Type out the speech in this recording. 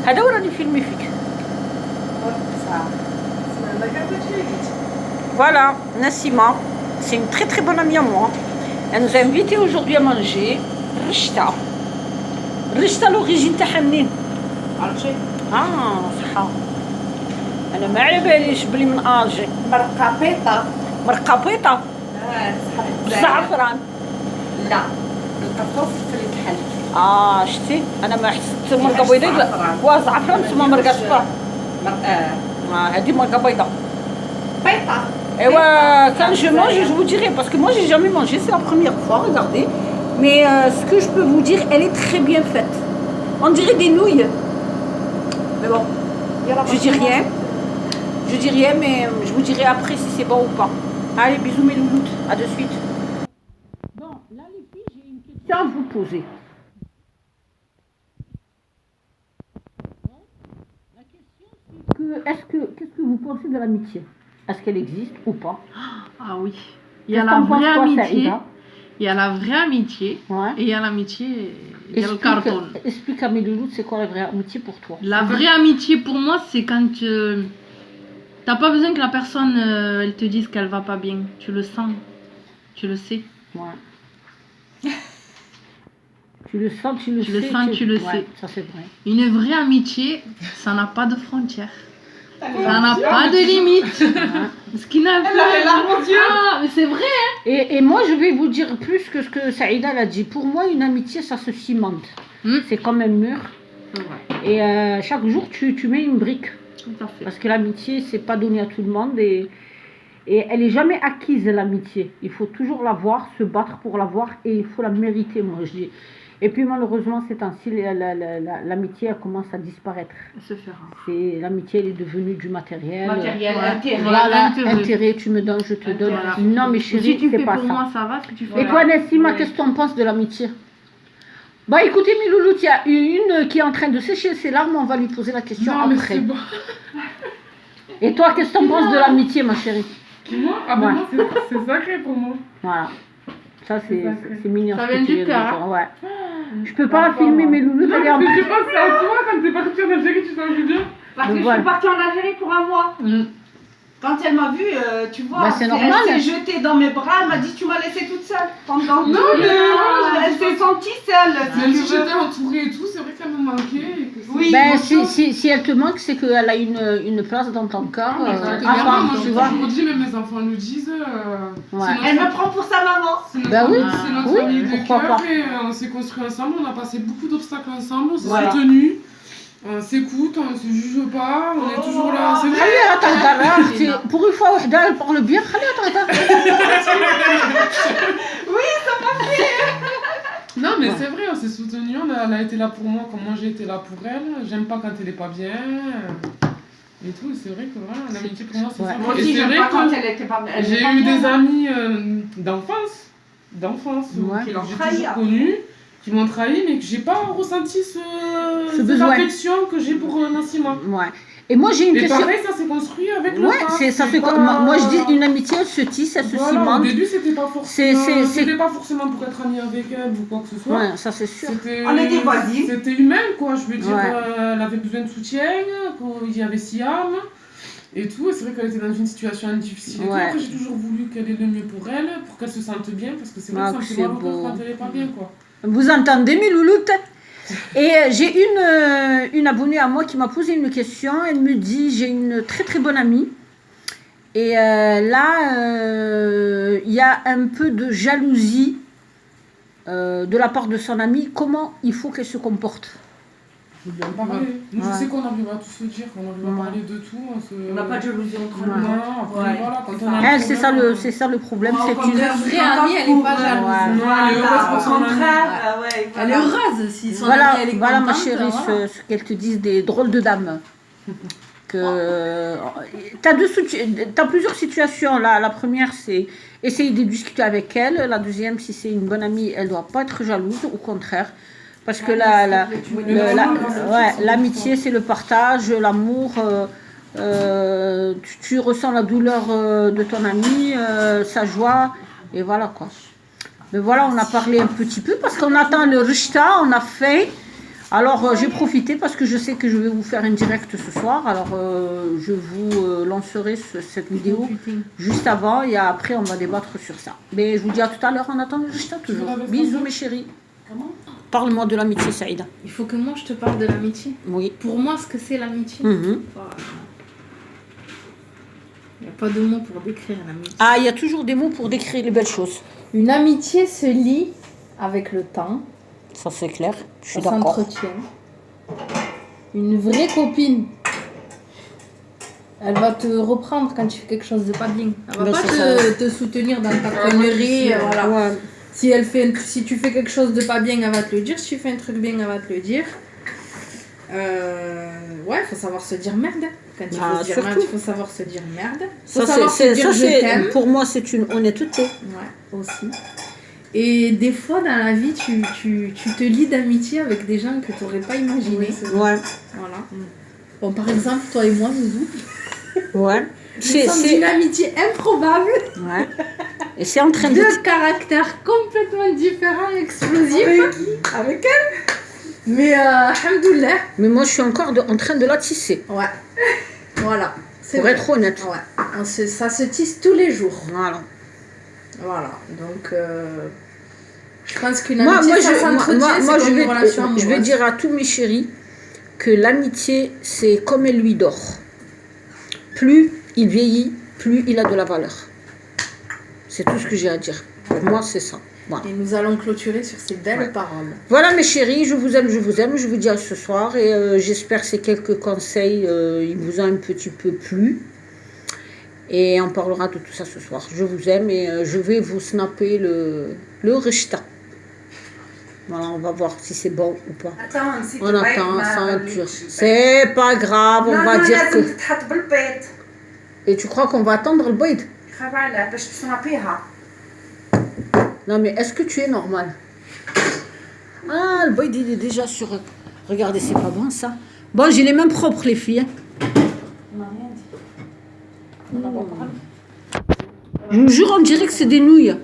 هذا هو راني فيلمي فيك. Voilà, Nassima, c'est une très très bonne amie à moi. Elle nous a invités aujourd'hui à manger Rishta. Rishta l'origine تاعها منين؟ عرفتي؟ صحة. أنا ما على باليش بلي من ألجي. مرقاطيطة. مرقاطيطة؟ بالزعفران. لا، بالقرطوف في الكحل. شتي؟ أنا ما حسيت مرقة بيضاء. زعفران تسمى مرقة صفراء. هذه مرقة بيضاء. بيضة. Et ouais, quand je mange, je vous dirai, parce que moi j'ai jamais mangé, c'est la première fois, regardez. Mais ce que je peux vous dire, elle est très bien faite. On dirait des nouilles. Mais bon, je dis rien. Je dis rien, mais je vous dirai après si c'est bon ou pas. Allez, bisous mes louloutes, à de suite. Bon, là les filles, j'ai une question à vous poser. La question c'est qu'est-ce que vous pensez de l'amitié? Est-ce qu'elle existe ou pas? Ah oui. Il y a la vraie amitié. Il y a la vraie amitié. Ouais. Et il y a l'amitié. Il y a le carton. Explique à mes loulous, c'est quoi la vraie amitié pour toi? La vraie amitié pour moi, c'est quand t'as pas besoin que la personne elle te dise qu'elle va pas bien. Tu le sens. Tu le sais. Ouais. Tu le sens, tu le sais. Tu le sais. Ça c'est vrai. Une vraie amitié, ça n'a pas de frontières. Ça n'a pas de limite. Ce qui n'a pas. Mon Dieu. Mais c'est vrai. Hein. Et moi, je vais vous dire plus que ce que Saïda l'a dit. Pour moi, une amitié, ça se cimente. C'est comme un mur. Ouais. Et chaque jour, tu mets une brique. Tout à fait. Parce que l'amitié, c'est pas donné à tout le monde. Et elle est jamais acquise, l'amitié. Il faut toujours l'avoir, se battre pour l'avoir. Et il faut la mériter, moi, je dis. Et puis malheureusement, ces temps-ci, l'amitié commence à disparaître. Se fera. L'amitié, elle est devenue du matériel. Intérêt. Voilà, intérêt, tu me donnes, je te donne. Voilà. Non, mais chérie, si tu c'est fais pas pour ça. moi, ça va. Si tu fais Et toi, Nassima, qu'est-ce que tu en penses de l'amitié? Bah écoutez, mes louloutes, il y a une qui est en train de sécher ses larmes, on va lui poser la question après. Bon. Et toi, qu'est-ce que tu en penses de l'amitié, ma chérie? Moi, Ouais. c'est sacré pour moi. Voilà. Ça, c'est mignon. Ça ce que vient tu du viens de cœur, dire, ouais. Je peux pas filmer mes loulous, elle est en Mais je sais pas, c'est à toi quand t'es partie en Algérie, tu t'en souviens? Parce que je suis partie en Algérie pour un mois. Quand elle m'a vue, tu vois, Bah, c'est normal. elle s'est jetée dans mes bras, elle m'a dit tu m'as laissée toute seule pendant Non, tout mais le... Elle s'est sentie seule. Même tu si veux. j'étais entourée et tout, c'est vrai qu'elle me manquait. Et que Oui. Ben, si elle te manque, c'est qu'elle a une place dans ton cœur. moi, Tu vois. je vous dis, même mes enfants nous disent. Ouais. Elle me prend pour sa maman. C'est notre Bah oui. famille, c'est notre Oui, famille de pourquoi cœur pas. et on s'est construit ensemble, on a passé beaucoup d'obstacles ensemble, on s'est Voilà. soutenus, on s'écoute, on ne se juge pas, on est toujours là, c'est vrai. خليها تهدر pour une fois وحده elle parle bien خليها تهدر. Oui, ça m'a fait. Non mais c'est vrai, on s'est soutenus, elle a été là pour moi comme moi j'ai été là pour elle, j'aime pas quand elle est pas bien. Et tout, c'est vrai que voilà, l'amitié pour moi c'est ça. Moi Et aussi, c'est j'aime vrai pas quand que elle était pas bien. j'ai eu des amis d'enfance Ouais. que Qui l'ont j'ai trahi toujours après. connus, qui m'ont trahi, mais que j'ai pas ressenti cette besoin. affection que j'ai pour Nassima. Ouais. Et moi j'ai une Et question. pareil, ça s'est construit avec le Ouais, temps. ça fait pas- moi je dis une amitié elle se tisse, elle se Voilà, au cimente. début c'était pas forcément, C'est- c'était pas forcément pour être amie avec elle ou quoi que ce soit. Ouais, ça c'est sûr. C'était, On était voisines. C'était humain quoi, je veux dire, Ouais. elle avait besoin de soutien, qu'il y avait Siam et tout, et c'est vrai qu'elle était dans une situation difficile et tout. Ouais. Après j'ai toujours voulu qu'elle ait le mieux pour elle, pour qu'elle se sente bien, parce que c'est vrai Ah, que ça me c'est fait mal au cœur beau. quand elle est pas bien quoi. Vous entendez mes louloutes? Et j'ai une abonnée à moi qui m'a posé une question. Elle me dit j'ai une très très bonne amie. Et là, il y a un peu de jalousie de la part de son amie. Comment il faut qu'elle se comporte? Je veux bien parler. Nous, Ouais. je sais qu'on arrivera à tout se dire, qu'on arrivera à parler de tout. On n'a pas de jalousie entre Ouais. nous. Non, après, Ouais. voilà, quand C'est on a ça. un Elle, c'est problème, ça le problème. Moi, C'est au une contraire, je vraie suis contente amie, elle est pas pour, jalouse. Ouais. Non, elle est heureuse pour Au son ami. contraire, ouais, Elle voilà. est heureuse si son voilà, amie elle est voilà ma contente, chérie, voilà. ce qu'elles te disent des drôles de dames. Que t'as plusieurs situations. La première, c'est essayer de discuter avec elle. La deuxième, si c'est une bonne amie, elle doit pas être jalouse, au contraire. Parce que l'amitié, c'est le partage, l'amour. Tu ressens la douleur de ton ami, sa joie, et voilà quoi. Mais voilà, on a parlé un petit peu parce qu'on attend le rishta, on a faim. Alors, j'ai profité parce que je sais que je vais vous faire un direct ce soir. Alors, je vous lancerai cette vidéo juste avant et après, on va débattre sur ça. Mais je vous dis à tout à l'heure. En attendant, je t'attends toujours. Bisous, mes chéris. Comment? Parle-moi de l'amitié, Saïda. Il faut que moi je te parle de l'amitié. Oui. Pour moi, ce que c'est l'amitié. Mhm. Voilà. Il n'y a pas de mots pour décrire l'amitié. Ah, il y a toujours des mots pour décrire les belles choses. Une amitié se lie avec le temps. Ça, c'est clair. Je suis Ça d'accord. s'entretient. Une vraie copine, elle va te reprendre quand tu fais quelque chose de pas bien. Elle va Ben, pas c'est te soutenir dans ta connerie. Voilà. Ouais. Si tu fais quelque chose de pas bien, elle va te le dire. Si tu fais un truc bien, elle va te le dire. Ouais, faut savoir se dire merde. Quand il faut se dire merde, il faut savoir se dire merde. Faut savoir se dire je t'aime. Pour moi, c'est une honnêteté. Ouais, aussi. Et des fois, dans la vie, tu te lies d'amitié avec des gens que tu n'aurais pas imaginé. Ouais. Voilà. Bon, par exemple, toi et moi, Zouzou. Ouais. C'est une amitié improbable. Ouais. Et c'est en train de... Deux caractères complètement différents, explosifs. Avec elle. Mais, alhamdoulilah. Mais moi, je suis encore en train de la tisser. Ouais. Voilà. Pour être honnête. Ouais. Ça se tisse tous les jours. Voilà. Voilà. Donc, je pense qu'une amitié, ça s'entretient, c'est comme une relation amoureuse. Je vais dire à tous mes chéris que l'amitié, c'est comme un louis d'or. Plus il vieillit, plus il a de la valeur. C'est tout ce que j'ai à dire. Pour moi, c'est ça. Voilà. Et nous allons clôturer sur ces belles paroles. Voilà mes chéris, je vous aime, je vous aime. Je vous dis à ce soir et j'espère que ces quelques conseils, ils vous ont un petit peu plu. Et on parlera de tout ça ce soir. Je vous aime et je vais vous snapper le rechta. Voilà, on va voir si c'est bon ou pas. On attend, ça dure. C'est pas grave, on va dire que... Et tu crois qu'on va attendre le baïd? Non mais est-ce que tu es normal? Ah, le baïd il est déjà sur... Regardez, c'est pas bon ça. Bon, j'ai les mains propres les filles. On n'a rien dit. On n'a pas parlé. Je vous jure, on dirait que c'est des nouilles.